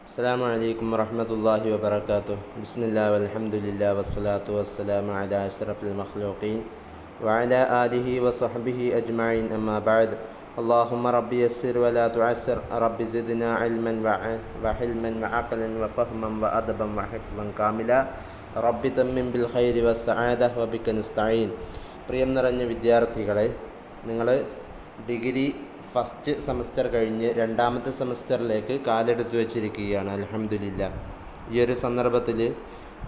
അസ്സലാമു അലൈക്കും വറഹ്മത്തുള്ളാഹി വബറകാതുഹു. ബിസ്മില്ലാഹി വൽഹംദുലില്ലാഹി വസ്സലാത്തു വസ്സലാമു അലാ അഷ്റഫിൽ മഖ്ലൂഖീൻ വഅലാ ആലിഹി വസഹ്ബിഹി അജ്മഈൻ. അമ്മാ ബഅദ്. അല്ലാഹുമ്മ റബ്ബി യസ്സിർ വലാ തുഅസ്സിർ റബ്ബി സിദ്നാ ഇൽമൻ വഹിൽമൻ വഅഖ്ലൻ വഫഹ്മൻ വഅദബൻ വഹിഫ്ളൻ കാമില റബ്ബി തമ്മിം ബിൽ ഖൈരി വസ്സആദ വബിക നസ്തഈൻ. പ്രിയം നിറഞ്ഞ വിദ്യാർത്ഥികളെ, നിങ്ങൾ ഡിഗ്രി ഫസ്റ്റ് സെമസ്റ്റർ കഴിഞ്ഞ് രണ്ടാമത്തെ സെമസ്റ്ററിലേക്ക് കാലെടുത്ത് വെച്ചിരിക്കുകയാണ്. അൽഹംദുലില്ലാഹ്. ഈ ഒരു സന്ദർഭത്തിൽ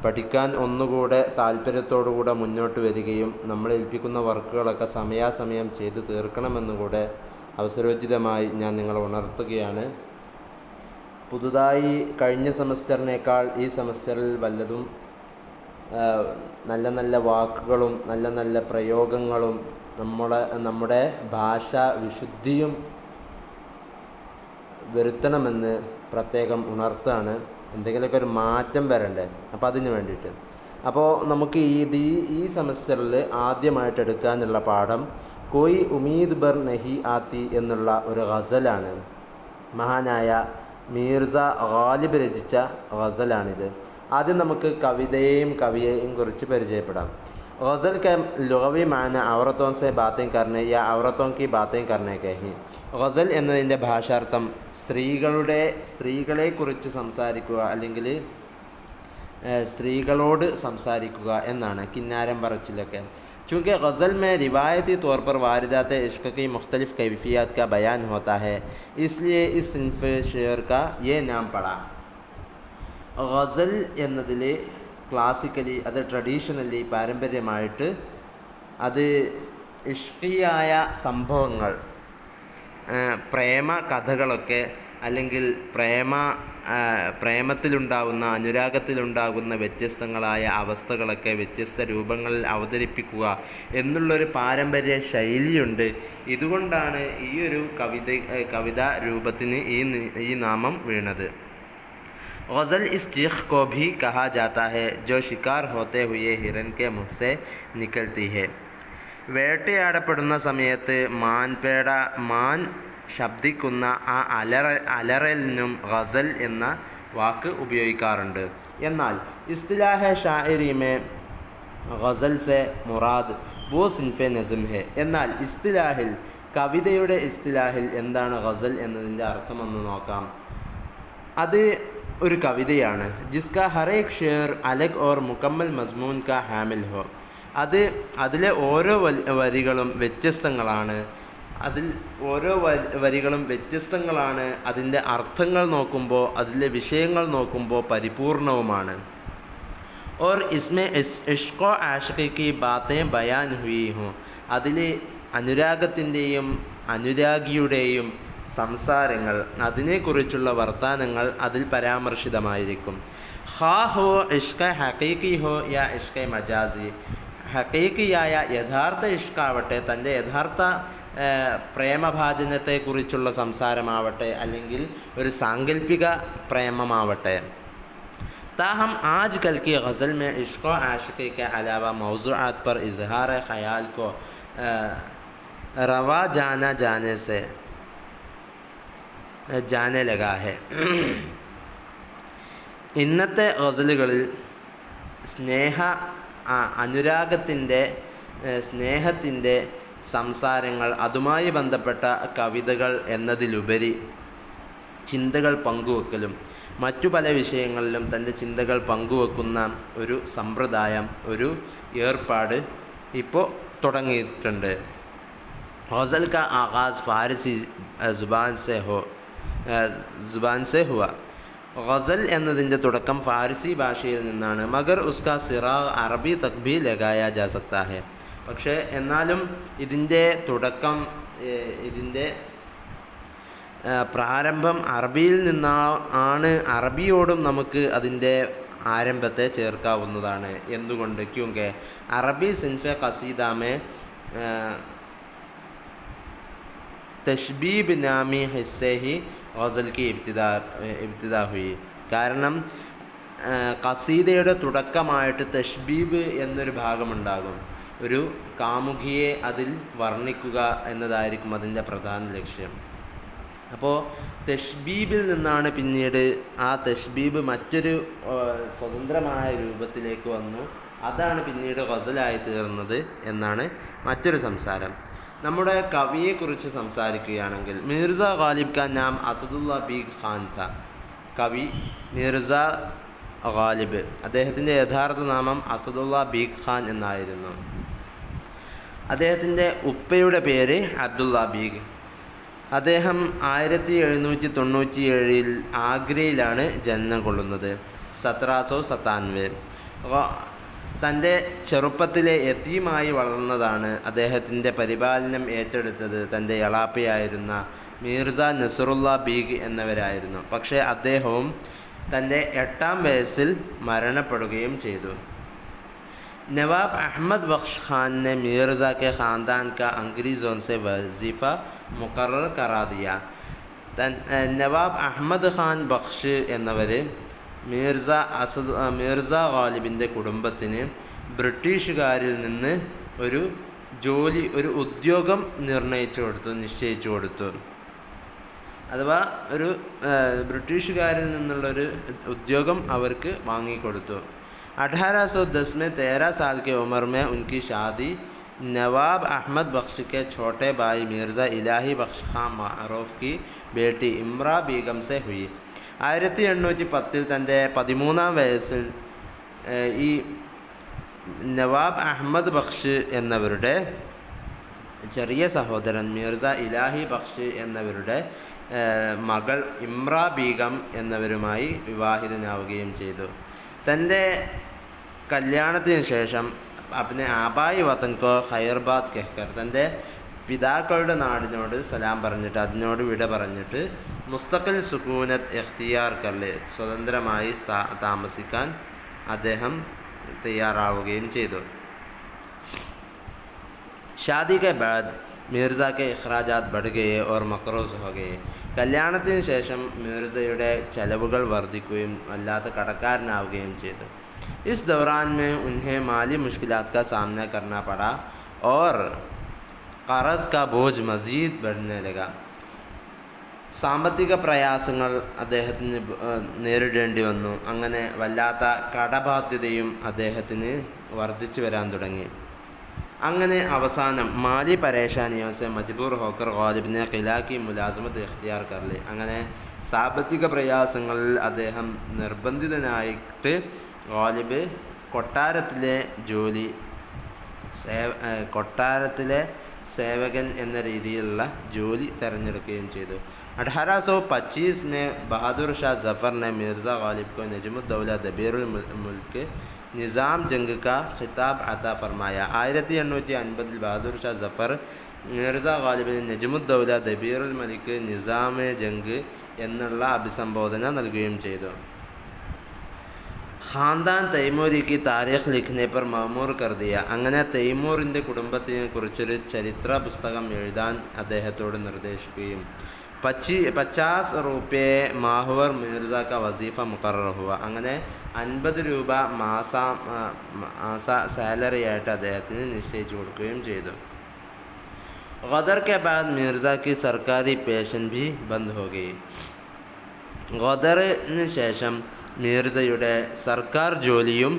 പഠിക്കാൻ ഒന്നുകൂടെ താല്പര്യത്തോടുകൂടെ മുന്നോട്ട് വരികയും നമ്മൾ ഏൽപ്പിക്കുന്ന വർക്കുകളൊക്കെ സമയാസമയം ചെയ്ത് തീർക്കണമെന്നുകൂടെ അവസരോചിതമായി ഞാൻ നിങ്ങളെ ഉണർത്തുകയാണ്. പുതുതായി കഴിഞ്ഞ സെമസ്റ്ററിനേക്കാൾ ഈ സെമസ്റ്ററിൽ വല്ലതും നല്ല നല്ല വാക്കുകളും നല്ല നല്ല പ്രയോഗങ്ങളും നമ്മുടെ ഭാഷ വിശുദ്ധിയും വരുത്തണമെന്ന് പ്രത്യേകം ഉണർത്താണ്. എന്തെങ്കിലുമൊക്കെ ഒരു മാറ്റം വരണ്ടേ, അപ്പോൾ അതിന് വേണ്ടിയിട്ട്. അപ്പോൾ നമുക്ക് ഈ സെമസ്റ്ററിൽ ആദ്യമായിട്ട് എടുക്കാനുള്ള പാഠം കോയി ഉമീദ് ബർ നഹി ആത്തി എന്നുള്ള ഒരു ഗസലാണ്. മഹാനായ മീർസ ഗാലിബ് രചിച്ച ഗസലാണിത്. ആദ്യം നമുക്ക് കവിതയെയും കവിയെയും കുറിച്ച് പരിചയപ്പെടാം. गज़ल के लुग़वी माना औरतों से बातें करने या औरतों की बातें करने के ही. ഗസൽ എന്നതിൻ്റെ ഭാഷാർത്ഥം സ്ത്രീകളെക്കുറിച്ച് സംസാരിക്കുക അല്ലെങ്കിൽ സ്ത്രീകളോട് സംസാരിക്കുക എന്നാണ്, കിന്നാരം പറച്ചിലൊക്കെ. चूँकि गज़ल में रिवायती तौर पर वारदात इश्क़ की मुख्तलिफ़ कैफियत का बयान होता है, इसलिए इस सिन्फ़ शेर का ये नाम पड़ा. ഗസൽ എന്നതിൽ ക്ലാസിക്കലി, അത് ട്രഡീഷണലി, പാരമ്പര്യമായിട്ട് അത് ഇഷ്കിയായ സംഭവങ്ങൾ, പ്രേമ കഥകളൊക്കെ അല്ലെങ്കിൽ പ്രേമത്തിലുണ്ടാകുന്ന, അനുരാഗത്തിലുണ്ടാകുന്ന വ്യത്യസ്തങ്ങളായ അവസ്ഥകളൊക്കെ വ്യത്യസ്ത രൂപങ്ങളിൽ അവതരിപ്പിക്കുക എന്നുള്ളൊരു പാരമ്പര്യ ശൈലിയുണ്ട്. ഇതുകൊണ്ടാണ് ഈ ഒരു കവിതാ രൂപത്തിന് ഈ നാമം വീണത്. गज़ल इस चीख को भी कहा जाता है जो शिकार होते हुए हिरन के मुँह से निकलती है. വേട്ടയാടപ്പെടുന്ന സമയത്ത് മാൻ ശബ്ദിക്കുന്ന ആ അലറലിനും ഗസൽ എന്ന വാക്ക് ഉപയോഗിക്കാറുണ്ട്. എന്നാൽ ഇസ്തിലാഹ് ഷാഇരി മേ ഗസൽ സെ മുറാദ് വോ സിൻഫെ നസ്ം ഹെ. എന്നാൽ ഇസ്തിലാഹിൽ, കവിതയുടെ ഇസ്തിലാഹിൽ എന്താണ് ഗസൽ എന്നതിൻ്റെ അർത്ഥമെന്ന് നോക്കാം. അത് ഒരു കവിതയാണ് ജിസ്ക ഹറേക് ഷേർ അലഗ് ഓർ മുക്കമ്മൽ മസ്മൂൻ കാ ഹാമിൽ ഹോ. അതിലെ ഓരോ വരികളും വ്യത്യസ്തങ്ങളാണ്. അതിൻ്റെ അർത്ഥങ്ങൾ നോക്കുമ്പോൾ, അതിലെ വിഷയങ്ങൾ നോക്കുമ്പോൾ പരിപൂർണവുമാണ്. ഓർ ഇസ്മേ ഇഷ്ഖോ ആഷിഖി കി ബാത്തേ ബയാൻ ഹുയി ഹോ. അതിൽ അനുരാഗത്തിൻ്റെയും അനുരാഗിയുടെയും സംസാരങ്ങൾ, അതിനെക്കുറിച്ചുള്ള വർത്താനങ്ങൾ അതിൽ പരാമർശിതമായിരിക്കും. ഖാ ഹോ ഇഷ്ക ഹഖീഖി ഹോ യാ ഇഷ്ക മജാസി. ഹഖീഖിയായ യഥാർത്ഥ ഇഷ്കാവട്ടെ, തൻ്റെ യഥാർത്ഥ പ്രേമഭാജനത്തെക്കുറിച്ചുള്ള സംസാരമാവട്ടെ, അല്ലെങ്കിൽ ഒരു സാങ്കല്പിക പ്രേമമാവട്ടെ. ताहम आज कल की गज़ल में इश्क़ व आशिक़ी के अलावा मौज़ूआत पर इज़हार ख़याल को रवा जाने लगा है. ഇന്നത്തെ ഗസലുകളിൽ സ്നേഹത്തിൻ്റെ സംസാരങ്ങൾ, അതുമായി ബന്ധപ്പെട്ട കവിതകൾ എന്നതിലുപരി ചിന്തകൾ പങ്കുവെക്കലും മറ്റു പല വിഷയങ്ങളിലും തൻ്റെ ചിന്തകൾ പങ്കുവെക്കുന്ന ഒരു സമ്പ്രദായം, ഒരു ഏർപ്പാട് ഇപ്പോൾ തുടങ്ങിയിട്ടുണ്ട്. ഗസൽ കാ ആഗാസ് ഫാരിസി जुबान से हुआ. ഗസൽ എന്നതിൻ്റെ തുടക്കം ഫാരിസി ഭാഷയിൽ നിന്നാണ്. മഗർ ഉസ്കാ സിറാഗ് അറബി തക് ഭി ലഗായാ ജാ സക്താ ഹെ. പക്ഷേ എന്നാലും ഇതിൻ്റെ തുടക്കം, ഇതിൻ്റെ പ്രാരംഭം അറബിയിൽ നിന്നാണ്. അറബിയോടും നമുക്ക് അതിൻ്റെ ആരംഭത്തെ ചേർക്കാവുന്നതാണ്. എന്തുകൊണ്ട്? ക്യൂങ്കെ അറബി സിൻഫെ ഖസീദാമേ തഷ്ബീബ് നാമി ഹിസ്സെ ഹി ഗസൽ की ഇബ്തിദാ हुई. കാരണം ഖസീദയുടെ തുടക്കമായിട്ട് തഷ്ബീബ് എന്നൊരു ഭാഗമുണ്ടാകും. ഒരു കാമുകിയെ അതിൽ വർണ്ണിക്കുക എന്നതായിരിക്കും അതിൻ്റെ പ്രധാന ലക്ഷ്യം. അപ്പോൾ തഷ്ബീബിൽ നിന്നാണ് പിന്നീട് ആ തഷ്ബീബ് മറ്റൊരു സ്വതന്ത്രമായ രൂപത്തിലേക്ക് വന്നു. അതാണ് പിന്നീട് ഗസലായി തീർന്നത് എന്നാണ് മറ്റൊരു സംസാരം. നമ്മുടെ കവിയെക്കുറിച്ച് സംസാരിക്കുകയാണെങ്കിൽ മിർസ ഗാലിബ് ഖാൻ നാം അസദുല്ല ബീഗ് ഖാൻ ഥ. കവി മിർസ ഗാലിബ്, അദ്ദേഹത്തിൻ്റെ യഥാർത്ഥ നാമം അസദുല്ല ബീഗ് ഖാൻ എന്നായിരുന്നു. അദ്ദേഹത്തിൻ്റെ ഉപ്പയുടെ പേര് അബ്ദുള്ള ബീഗ്. അദ്ദേഹം 1797 ആഗ്രയിലാണ് ജന്മം കൊള്ളുന്നത്. 1797. തൻ്റെ ചെറുപ്പത്തിലെ യതീമായി വളർന്നതാണ്. അദ്ദേഹത്തിൻ്റെ പരിപാലനം ഏറ്റെടുത്തത് തൻ്റെ എളാപ്പയായിരുന്ന മിർസ നസറുല്ല ബീഗ് എന്നിവരായിരുന്നു. പക്ഷേ അദ്ദേഹവും തൻ്റെ 8ാം വയസ്സിൽ മരണപ്പെടുകയും ചെയ്തു. नवाब अहमद बख्श खान ने मिर्ज़ा के ख़ानदान का अंग्रेज़ों से वजीफ़ा मुकर्रर करा दिया. നവാബ് അഹമ്മദ് ഖാൻ ബക്ഷ് എന്നവർ മിർസ ഗാലിബിൻ്റെ കുടുംബത്തിന് ബ്രിട്ടീഷുകാരിൽ നിന്ന് ഒരു ഉദ്യോഗം നിശ്ചയിച്ചു കൊടുത്തു. അഥവാ ബ്രിട്ടീഷുകാരിൽ നിന്നുള്ളൊരു ഉദ്യോഗം അവർക്ക് വാങ്ങിക്കൊടുത്തു. 1810 में 13 साल की उम्र में उनकी शादी नवाब अहमद बख्श के छोटे भाई मिर्ज़ा इलाही बख्श खान मारूफ की बेटी इम्रा बेगम से हुई. 1810 തൻ്റെ 13ാം വയസ്സിൽ ഈ നവാബ് അഹമ്മദ് ബക്ഷ് എന്നവരുടെ ചെറിയ സഹോദരൻ മിർസ ഇലാഹി ബക്ഷ് എന്നവരുടെ മകൾ ഇമ്ര ബീഗം എന്നവരുമായി വിവാഹിതനാവുകയും ചെയ്തു. തൻ്റെ കല്യാണത്തിന് ശേഷം അപ്നെ ആബായി വതൻ കോ ഖൈർബാദ് കെഹ്കർ, തൻ്റെ പിതാക്കളുടെ നാടിനോട് സലാം പറഞ്ഞിട്ട് അതിനോട് വിട പറഞ്ഞിട്ട് മുസ്തഖിൽ സുകൂനത്ത് ഇഖ്തിയാർ കർലെ, സ്വതന്ത്രമായി താമസിക്കാൻ അദ്ദേഹം തയ്യാറാവുകയും ചെയ്തു. ഷാദി കെ ബാദ് മിർസ കെ ഇഖ്റാജാത്ത് ബഡ് ഗയെ ഓർ മക്റൂസ് ഹോ ഗയെ. കല്യാണത്തിന് ശേഷം മിർസയുടെ ചെലവുകൾ വർദ്ധിക്കുകയും വല്ലാത്ത കടക്കാരനാവുകയും ചെയ്തു. इस दौरान में उन्हें माली मुश्किलात का सामना करना पड़ा और क़र्ज़ का बोझ मज़ीद बढ़ने लगा. സാമ്പത്തിക പ്രയാസങ്ങൾ അദ്ദേഹത്തിന് നേരിടേണ്ടി വന്നു. അങ്ങനെ വല്ലാത്ത കടബാധ്യതയും അദ്ദേഹത്തിന് വർദ്ധിച്ചു വരാൻ തുടങ്ങി. അങ്ങനെ അവസാനം മാലി പരേഷാനിയോ സെ മജ്ബൂർ ഹോക്കർ ഗാലിബിനെ ഖിലാക്കി മുലാസമത്ത് ഇഖ്തിയാർ കർലി. അങ്ങനെ സാമ്പത്തിക പ്രയാസങ്ങളിൽ അദ്ദേഹം നിർബന്ധിതനായിട്ട് ഗാലിബ് കൊട്ടാരത്തിലെ സേവകൻ എന്ന രീതിയിലുള്ള ജോലി തിരഞ്ഞെടുക്കുകയും ചെയ്തു. 1825 में बहादुर शाह जफ़र ने मिर्ज़ा गालिब को नजमुद्दौला दबीरुल मुल्क निज़ाम जंग का खिताब अता फरमाया. 1850 बहादुर शाह जफ़र മിർസ ഗാലിബിന് നജമുദ്ദൗല ദബീറുൽ മലിക് നിസാമെ ജംഗ് എന്നുള്ള അഭിസംബോധന നൽകുകയും ചെയ്തു. ഖാൻദാൻ തൈമൂരിക്ക് താരീഖ് ലിഖ്നെ പർ മഅമൂർ കർ ദിയ. അങ്ങനെ തൈമൂറിൻ്റെ കുടുംബത്തിനെ കുറിച്ചൊരു ചരിത്ര പുസ്തകം എഴുതാൻ അദ്ദേഹത്തോട് നിർദ്ദേശിക്കുകയും 50 रुपये മാഹുവർ മിർസ ക വസീഫ മുഖറർ ഹുവ. അങ്ങനെ 50 രൂപ മാസ സാലറി ആയിട്ട് അദ്ദേഹത്തിന് നിശ്ചയിച്ചു കൊടുക്കുകയും ചെയ്തു. ഗദർ के बाद मिर्ज़ा की सरकारी पेंशन भी बंद हो गई. ഗദറിന് ശേഷം മിർസയുടെ സർക്കാർ ജോലിയും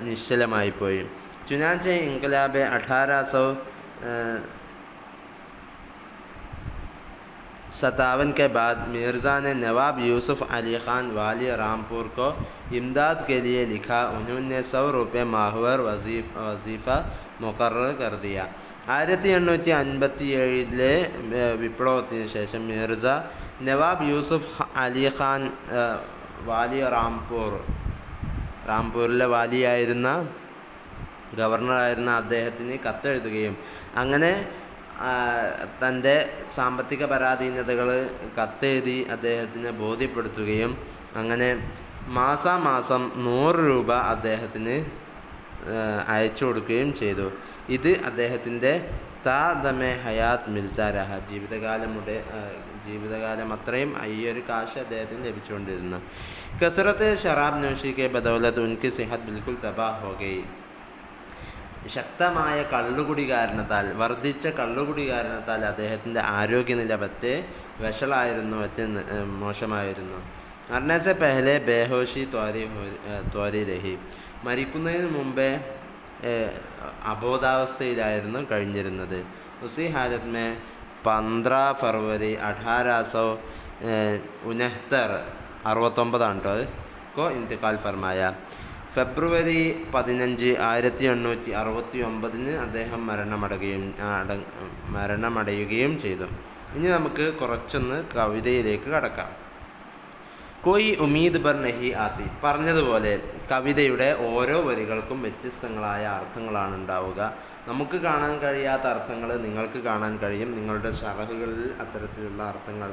നിശ്ചലമായിപ്പോയി. ചുനാഞ്ചെ ഇൻകലാബ് 1857 के बाद मिर्ज़ा ने नवाब यूसुफ अली ख़ान वाली रामपुर को इमदाद के लिए लिखा. उन्होंने 100 रुपये माहवर वजीफ़ा मुकर्रर कर दिया. 1857 വിപ്ലവത്തിന് ശേഷം മിർസ നവാബ് യൂസുഫ് അലി ഖാൻ വാലി റാംപൂരിലെ വാലിയായിരുന്ന ഗവർണറായിരുന്ന അദ്ദേഹത്തിന് കത്തെഴുതുകയും അങ്ങനെ തൻ്റെ സാമ്പത്തിക പരാധീനതകൾ കത്തെഴുതി അദ്ദേഹത്തിനെ ബോധ്യപ്പെടുത്തുകയും അങ്ങനെ മാസാമാസം 100 രൂപ അദ്ദേഹത്തിന് അയച്ചു കൊടുക്കുകയും ചെയ്തു. ഇത് അദ്ദേഹത്തിൻ്റെ താദമെ ഹയാത്ത് മിൽത്താ രഹ, ജീവിതകാലം അത്രയും ഈ ഒരു കാശ് അദ്ദേഹത്തിന് ലഭിച്ചുകൊണ്ടിരുന്നു. കസറത്ത് ഷറാബ് നോഷിക്കെ ബദൗലത്ത് ഉൻകി സെഹത്ത് ബിൽക്കുൽ തബാഹ് ഹോ ഗയി. ശക്തമായ വർദ്ധിച്ച കള്ളുകുടി കാരണത്താൽ അദ്ദേഹത്തിൻ്റെ ആരോഗ്യനില പറ്റെ വഷളായിരുന്നു, മോശമായിരുന്നു. മരണസെ പെഹലെ ബേഹോഷി ത്വാരി രഹി, മരിക്കുന്നതിന് മുമ്പേ അബോധാവസ്ഥയിലായിരുന്നു കഴിഞ്ഞിരുന്നത്. ഉസി ഹാലത് മേ 15 ഫറവരി 1869 69 കേട്ടോ കോ ഇന്തിക്കാൽ ഫർമായ. ഫെബ്രുവരി 15 1869 അദ്ദേഹം മരണമടയുകയും ചെയ്തു. ഇനി നമുക്ക് കുറച്ചൊന്ന് കവിതയിലേക്ക് കടക്കാം. കോയി ഉമീദ് ബർ നഹി ആത്തി, പറഞ്ഞതുപോലെ കവിതയുടെ ഓരോ വരികൾക്കും വ്യത്യസ്തങ്ങളായ അർത്ഥങ്ങളാണ് ഉണ്ടാവുക. നമുക്ക് കാണാൻ കഴിയാത്ത അർത്ഥങ്ങൾ നിങ്ങൾക്ക് കാണാൻ കഴിയും. നിങ്ങളുടെ ഷറഹുകളിൽ അത്തരത്തിലുള്ള അർത്ഥങ്ങൾ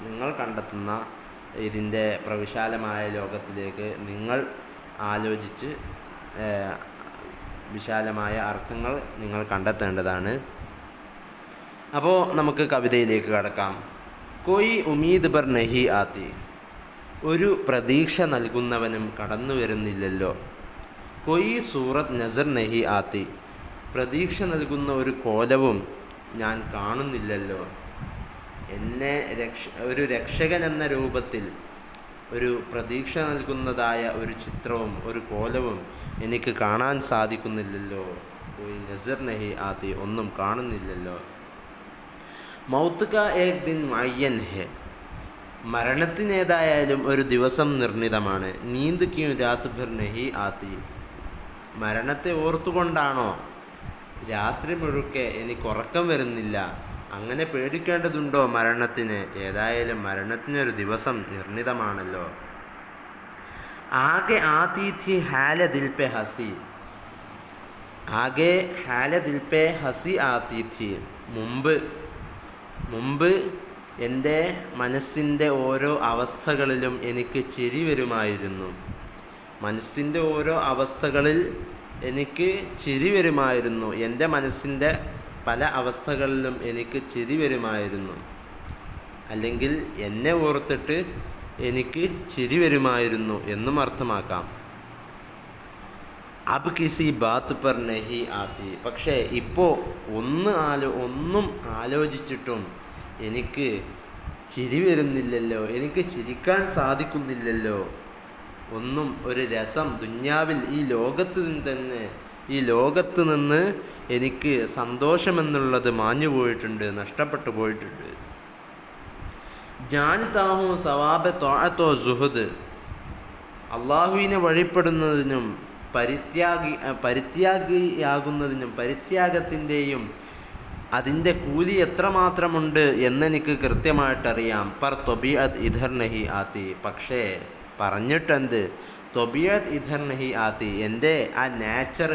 നിങ്ങൾ കണ്ടെത്തുന്ന ഇതിൻ്റെ പ്രവിശാലമായ ലോകത്തിലേക്ക് നിങ്ങൾ ആലോചിച്ച് വിശാലമായ അർത്ഥങ്ങൾ നിങ്ങൾ കണ്ടെത്തേണ്ടതാണ്. അപ്പോൾ നമുക്ക് കവിതയിലേക്ക് കടക്കാം. കോയി ഉമീദ് ബർ നഹി ആത്തി, ഒരു പ്രതീക്ഷ നൽകുന്നവനും കടന്നു വരുന്നില്ലല്ലോ. കോയി സൂറത്ത് നസർ നഹി ആത്തി, പ്രതീക്ഷ നൽകുന്ന ഒരു കോലവും ഞാൻ കാണുന്നില്ലല്ലോ. എന്നെ ഒരു രക്ഷകൻ എന്ന രൂപത്തിൽ ഒരു പ്രതീക്ഷ നൽകുന്നതായ ഒരു ചിത്രവും ഒരു കോലവും എനിക്ക് കാണാൻ സാധിക്കുന്നില്ലല്ലോ. കോയി നസർ നഹി ആത്തി, ഒന്നും കാണുന്നില്ലല്ലോ. മൗത്ത് കാ ഏക് ദിൻ മുഅയ്യൻ ഹെ, മരണത്തിനേതായാലും ഒരു ദിവസം നിർണിതമാണ്. നീന്ത് ക്യൂ രാത് ഭർ നഹി ആത്തി, മരണത്തെ ഓർത്തുകൊണ്ടാണോ രാത്രി മുഴുക്കെ എനിക്ക് ഉറക്കം വരുന്നില്ല? അങ്ങനെ പേടിക്കേണ്ടതുണ്ടോ മരണത്തിന്? ഏതായാലും മരണത്തിനൊരു ദിവസം നിർണിതമാണല്ലോ. ആകെ ആതീഥി ഹാല ദിൽ പെ ഹസി, ആകെ ഹാല ദിൽ പെ ഹസി ആതീഥി, മുമ്പ് എൻ്റെ മനസ്സിൻ്റെ ഓരോ അവസ്ഥകളിലും എനിക്ക് ചിരി വരുമായിരുന്നു. മനസ്സിൻ്റെ ഓരോ അവസ്ഥകളിൽ എനിക്ക് ചിരി വരുമായിരുന്നു. എൻ്റെ മനസ്സിൻ്റെ പല അവസ്ഥകളിലും എനിക്ക് ചിരി വരുമായിരുന്നു. അല്ലെങ്കിൽ എന്നെ ഓർത്തിട്ട് എനിക്ക് ചിരി വരുമായിരുന്നു എന്നും അർത്ഥമാക്കാം. അബ് കിസി ബാത്ത് പർ നഹി ആത്തി, പക്ഷേ ഇപ്പോൾ ഒന്നും ആലോചിച്ചിട്ടും എനിക്ക് ചിരി വരുന്നില്ലല്ലോ, എനിക്ക് ചിരിക്കാൻ സാധിക്കുന്നില്ലല്ലോ. ഒന്നും ഒരു രസം ദുന്യാവിൽ ഈ ലോകത്ത് നിന്ന് എനിക്ക് സന്തോഷമെന്നുള്ളത് മാഞ്ഞു പോയിട്ടുണ്ട്, നഷ്ടപ്പെട്ടു പോയിട്ടുണ്ട്. ജാനിതാഹു സവാബ ത്വാഅത്തോ സുഹദ്, അള്ളാഹുവിനെ വഴിപ്പെടുന്നതിനും പരിത്യാഗിയാകുന്നതിനും പരിത്യാഗത്തിൻ്റെയും അതിൻ്റെ കൂലി എത്രമാത്രമുണ്ട് എന്നെനിക്ക് കൃത്യമായിട്ടറിയാം. പർ തൊബിയത്ത് ഇധർ നഹി ആത്തി, പക്ഷേ പറഞ്ഞിട്ടെന്ത്, തൊബിയത്ത് ഇധർ നഹി ആത്തി, എൻ്റെ ആ നേച്ചർ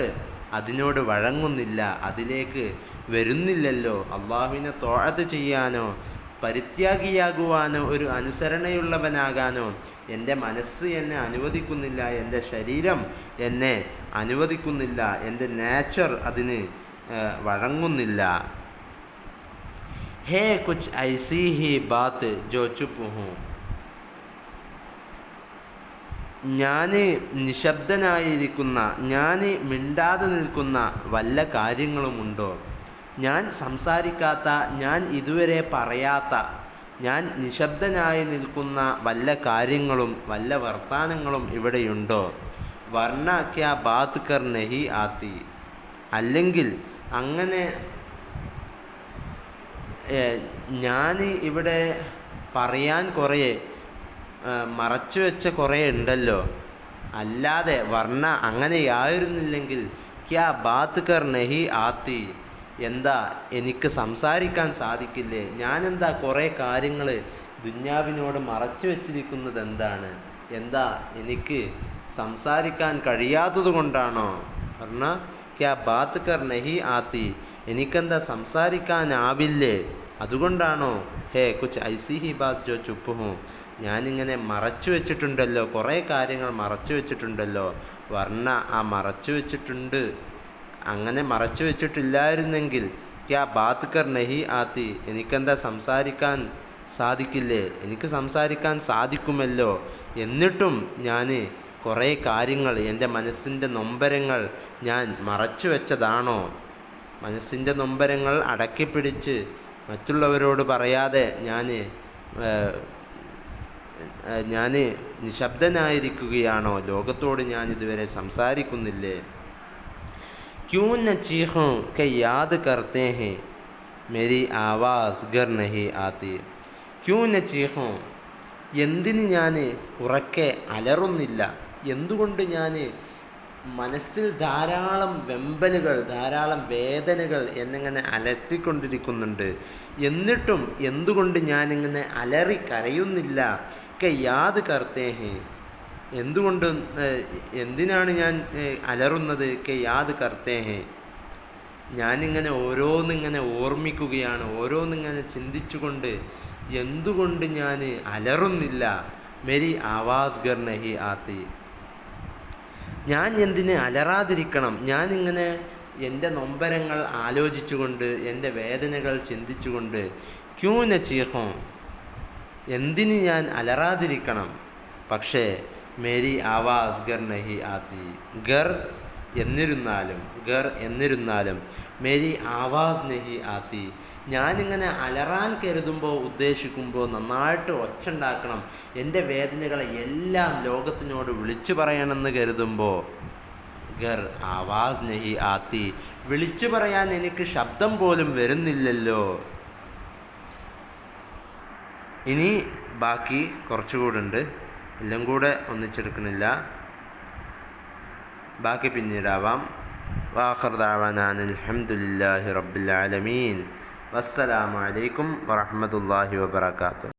അതിനോട് വഴങ്ങുന്നില്ല, അതിലേക്ക് വരുന്നില്ലല്ലോ. അള്ളാഹുവിനെ ത്വാഅത്ത് ചെയ്യാനോ പരിത്യാഗിയാകുവാനോ ഒരു അനുസരണയുള്ളവനാകാനോ എൻ്റെ മനസ്സ് എന്നെ അനുവദിക്കുന്നില്ല, എൻ്റെ ശരീരം എന്നെ അനുവദിക്കുന്നില്ല, എൻ്റെ നേച്ചർ അതിന് വഴങ്ങുന്നില്ല. ഹേ കുച്ച് ഐസി ഹി ബാത്ത് ജോ ചുപ്പ് ഹൂം, ഞാൻ നിശബ്ദനായിരിക്കുന്ന, ഞാൻ മിണ്ടാതെ നിൽക്കുന്ന വല്ല കാര്യങ്ങളുമുണ്ടോ? ഞാൻ സംസാരിക്കാത്ത, ഞാൻ ഇതുവരെ പറയാത്ത, ഞാൻ നിശബ്ദനായി നിൽക്കുന്ന വല്ല കാര്യങ്ങളും വല്ല വർത്താനങ്ങളും ഇവിടെയുണ്ടോ? വർണ്ണ ക്യാ ബാത്ത് കർ നഹി ആത്തി, അല്ലെങ്കിൽ അങ്ങനെ ഞാൻ ഇവിടെ പറയാൻ കുറേ മറച്ചു വെച്ച കുറേ ഉണ്ടല്ലോ. അല്ലാതെ വർണ്ണ അങ്ങനെയായിരുന്നില്ലെങ്കിൽ ക്യാ ബാത്ത് കർ നഹി ആത്തി, എന്താ എനിക്ക് സംസാരിക്കാൻ സാധിക്കില്ലേ? ഞാനെന്താ കുറേ കാര്യങ്ങൾ ദുന്യാവിനോട് മറച്ചു വെച്ചിരിക്കുന്നത് എന്താണ്? എന്താ എനിക്ക് സംസാരിക്കാൻ കഴിയാത്തത് കൊണ്ടാണോ? പറഞ്ഞാൽ ക്യാ ബാത്ത് കർ നഹി ആത്തി, എനിക്കെന്താ സംസാരിക്കാനാവില്ലേ? അതുകൊണ്ടാണോ? ഹേ കുച്ച് ഐസി ഹി ബാത്ത് ജോ ചുപ്പ് ഹൂം, ഞാനിങ്ങനെ മറച്ചു വെച്ചിട്ടുണ്ടല്ലോ, കുറേ കാര്യങ്ങൾ മറച്ചു വെച്ചിട്ടുണ്ടല്ലോ. വർണ്ണ ആ മറച്ചു വെച്ചിട്ടുണ്ട്. അങ്ങനെ മറച്ചു വെച്ചിട്ടില്ലായിരുന്നെങ്കിൽ ക്യാ ബാത്ത് കർ നഹി ആത്തി, എനിക്കെന്താ സംസാരിക്കാൻ സാധിക്കില്ലേ? എനിക്ക് സംസാരിക്കാൻ സാധിക്കുമല്ലോ. എന്നിട്ടും ഞാൻ കുറേ കാര്യങ്ങൾ, എൻ്റെ മനസ്സിൻ്റെ നൊമ്പരങ്ങൾ ഞാൻ മറച്ചു വെച്ചതാണോ? മനസ്സിൻ്റെ നൊമ്പരങ്ങൾ അടക്കിപ്പിടിച്ച് മറ്റുള്ളവരോട് പറയാതെ ഞാൻ നിശബ്ദനായിരിക്കുകയാണോ? ലോകത്തോട് ഞാൻ ഇതുവരെ സംസാരിക്കുന്നില്ലേ? ക്യൂ ന ചീഹോ കെ യാദ് കർത്തേ ഹെ മേരി ആവാസ് ഗർ നഹി ആത്തി. ക്യൂ ന ചീഹോ, എന്തിന് ഞാൻ ഉറക്കെ അലറുന്നില്ല? എന്തുകൊണ്ട് ഞാൻ മനസ്സിൽ ധാരാളം വെമ്പലുകൾ, ധാരാളം വേദനകൾ എന്നിങ്ങനെ അലട്ടിക്കൊണ്ടിരിക്കുന്നുണ്ട്, എന്നിട്ടും എന്തുകൊണ്ട് ഞാനിങ്ങനെ അലറി കരയുന്നില്ല? കെ യാദ് കർത്തേ ഹെ, എന്തിനാണ് ഞാൻ അലറുന്നത്? കെ യാദ് കർത്തേ ഹെ, ഞാനിങ്ങനെ ഓരോന്നിങ്ങനെ ഓർമ്മിക്കുകയാണ്, ഓരോന്നിങ്ങനെ ചിന്തിച്ചുകൊണ്ട് എന്തുകൊണ്ട് ഞാൻ അലറുന്നില്ല? മേരി ആവാസ് ഗർ നഹി ആത്തി, ഞാൻ എന്തിന് അലറാതിരിക്കണം? ഞാനിങ്ങനെ എൻ്റെ നൊമ്പരങ്ങൾ ആലോചിച്ചുകൊണ്ട്, എൻ്റെ വേദനകൾ ചിന്തിച്ചുകൊണ്ട്, ക്യൂ ന ചീഹോ, എന്തിന് ഞാൻ അലറാതിരിക്കണം? പക്ഷേ മേരി ആവാസ് ഗർ നഹി ആത്തി, ഗർ എന്നിരുന്നാലും മേരി ആവാസ് നഹി ആത്തി, ഞാനിങ്ങനെ അലറാൻ ഉദ്ദേശിക്കുമ്പോൾ നന്നായിട്ട് ഒച്ചുണ്ടാക്കണം, എൻ്റെ വേദനകളെ എല്ലാം ലോകത്തിനോട് വിളിച്ചു പറയണമെന്ന് കരുതുമ്പോൾ ഗർ ആവാസ് നഹി ആത്തി, വിളിച്ചു പറയാൻ എനിക്ക് ശബ്ദം പോലും വരുന്നില്ലല്ലോ. ഇനി ബാക്കി കുറച്ചുകൂടെ ഉണ്ട്, എല്ലാം കൂടെ ഒന്നിച്ചെടുക്കണില്ല, ബാക്കി പിന്നീടാവാം. വാഖിർ ദഅവാനാ അൽഹംദുലില്ലാഹി റബ്ബിൽ ആലമീൻ. വസ്സലാമു അലൈക്കും വറഹ്മത്തുള്ളാഹി വബറകാതുഹു.